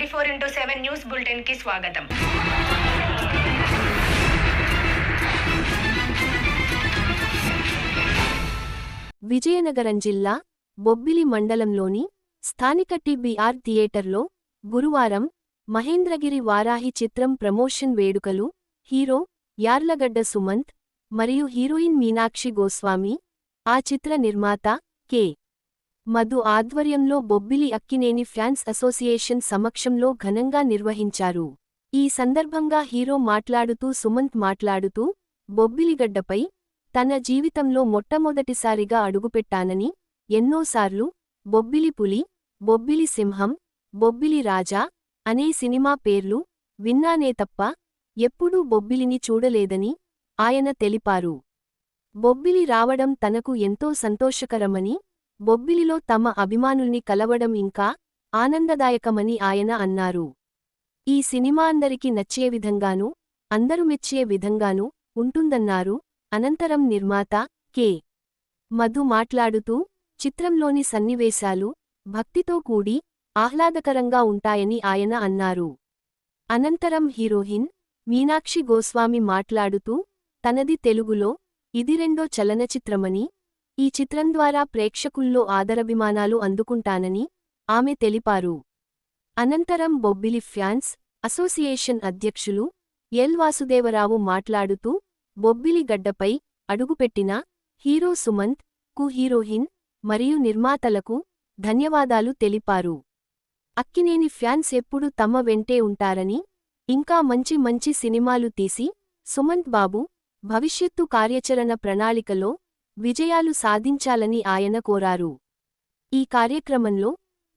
24x7 news bulletin కి స్వాగతం. విజయనగరం జిల్లా బొబ్బిలి మండలంలోని స్థానిక టీబీఆర్ థియేటర్లో గురువారం మహేంద్రగిరి వారాహి చిత్రం ప్రమోషన్ వేడుకలు హీరో యార్లగడ్డ సుమంత్ మరియు హీరోయిన్ మీనాక్షి గోస్వామి, ఆ చిత్ర నిర్మాత కె. మధు ఆధ్వర్యంలో బొబ్బిలి అక్కినేని ఫ్యాన్స్ అసోసియేషన్ సమక్షంలో ఘనంగా నిర్వహించారు. ఈ సందర్భంగా హీరో మాట్లాడుతూ సుమంత్ మాట్లాడుతూ బొబ్బిలిగడ్డపై తన జీవితంలో మొట్టమొదటిసారిగా అడుగుపెట్టానని, ఎన్నోసార్లు బొబ్బిలి పులి, బొబ్బిలి సింహం, బొబ్బిలి రాజా అనే సినిమా పేర్లు విన్నానే తప్ప ఎప్పుడూ బొబ్బిలిని చూడలేదని ఆయన తెలిపారు. బొబ్బిలి రావడం తనకు ఎంతో సంతోషకరమని, బొబ్బిలిలో తమ అభిమానుల్ని కలవడం ఇంకా ఆనందదాయకమని ఆయన అన్నారు. ఈ సినిమా అందరికి నచ్చే విధంగానూ, అందరూ మెచ్చే విధంగానూ ఉంటుందన్నారు. అనంతరం నిర్మాత కె. మధు మాట్లాడుతూ చిత్రంలోని సన్నివేశాలు భక్తితో కూడి ఆహ్లాదకరంగా ఉంటాయని ఆయన అన్నారు. అనంతరం హీరోయిన్ మీనాక్షి గోస్వామి మాట్లాడుతూ తనది తెలుగులో ఇది రెండో చలనచిత్రమని, ఈ చిత్రం ద్వారా ప్రేక్షకుల్లో ఆదరాభిమానాలు అందుకుంటానని ఆమె తెలిపారు. అనంతరం బొబ్బిలి ఫ్యాన్స్ అసోసియేషన్ అధ్యక్షులు ఎల్ వాసుదేవరావు మాట్లాడుతూ బొబ్బిలి గడ్డపై అడుగుపెట్టిన హీరో సుమంత్ కు హీరోయిన్ మరియు నిర్మాతలకు ధన్యవాదాలు తెలిపారు. అక్కినేని ఫ్యాన్స్ ఎప్పుడు తమ వెంటే ఉంటారని, ఇంకా మంచి మంచి సినిమాలు తీసి సుమంత్ బాబు భవిష్యత్తు కార్యాచరణ ప్రణాళికలో విజయాలు సాధించాలని ఆయన కోరారు. ఈ కార్యక్రమంలో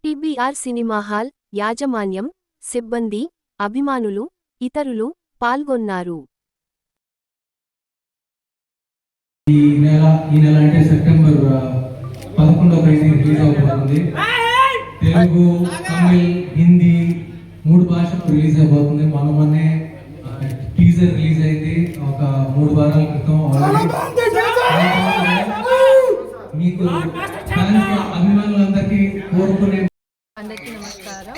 టీబీఆర్ సినిమా హాల్ యాజమాన్యం, సిబ్బంది, అభిమానులు, ఇతరులు పాల్గొన్నారు. ఈ నెల అంటే సెప్టెంబర్ 11వ తేదీ రిలీజ్ అవబోతుంది. తెలుగు, తమిళ్, హిందీ 3 భాషలు రిలీజ్ అవబోతుంది. మొన్నే టీజర్ రిలీజ్ అయింది ఒక 3 వారాల క్రితం. మీకు అభిమానులందరికీ కోరుకునే అందరికీ నమస్కారం.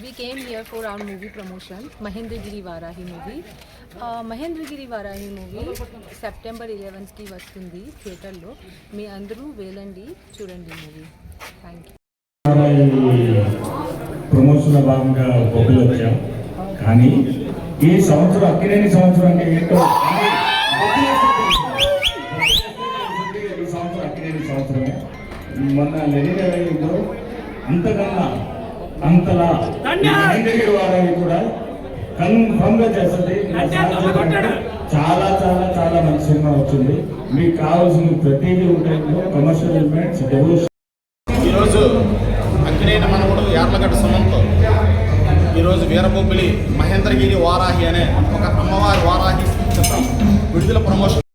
We came here for our movie promotion, Mahendragiri Varahi movie. Mahendragiri Varahi movie September 11th కి వస్తుంది థియేటర్లో. మీ అందరూ వేలండి, చూడండి మూవీ. Thank you. ప్రమోషన్ భాగంగా బొబ్బిలి వచ్చాం. కానీ ఈ సంవత్సరం అక్కినేని సంవత్సరం అంటే ఏంటో ఈ సంవత్సరం అక్కినేని సంవత్సరమే. మొన్న లెనిలో అంతకన్నా అంతలా మహేంద్రగిరి వారాన్ని కూడా కన్ఫర్మ్ గా చేస్తుంది. చాలా చాలా చాలా మంచి సినిమా వచ్చింది. మీకు కావాల్సిన ప్రతిదీ ఉంటాయి. Commercial elements, devotion. ఈరోజు అక్కినేని మనవడు యార్లగడ్డ సుమంత్ ఈరోజు వీరబొబ్బిలి మహేంద్రగిరి వారాహి అనే ఒక అమ్మవారి వారాహి చిత్రం విడుదల ప్రమోషన్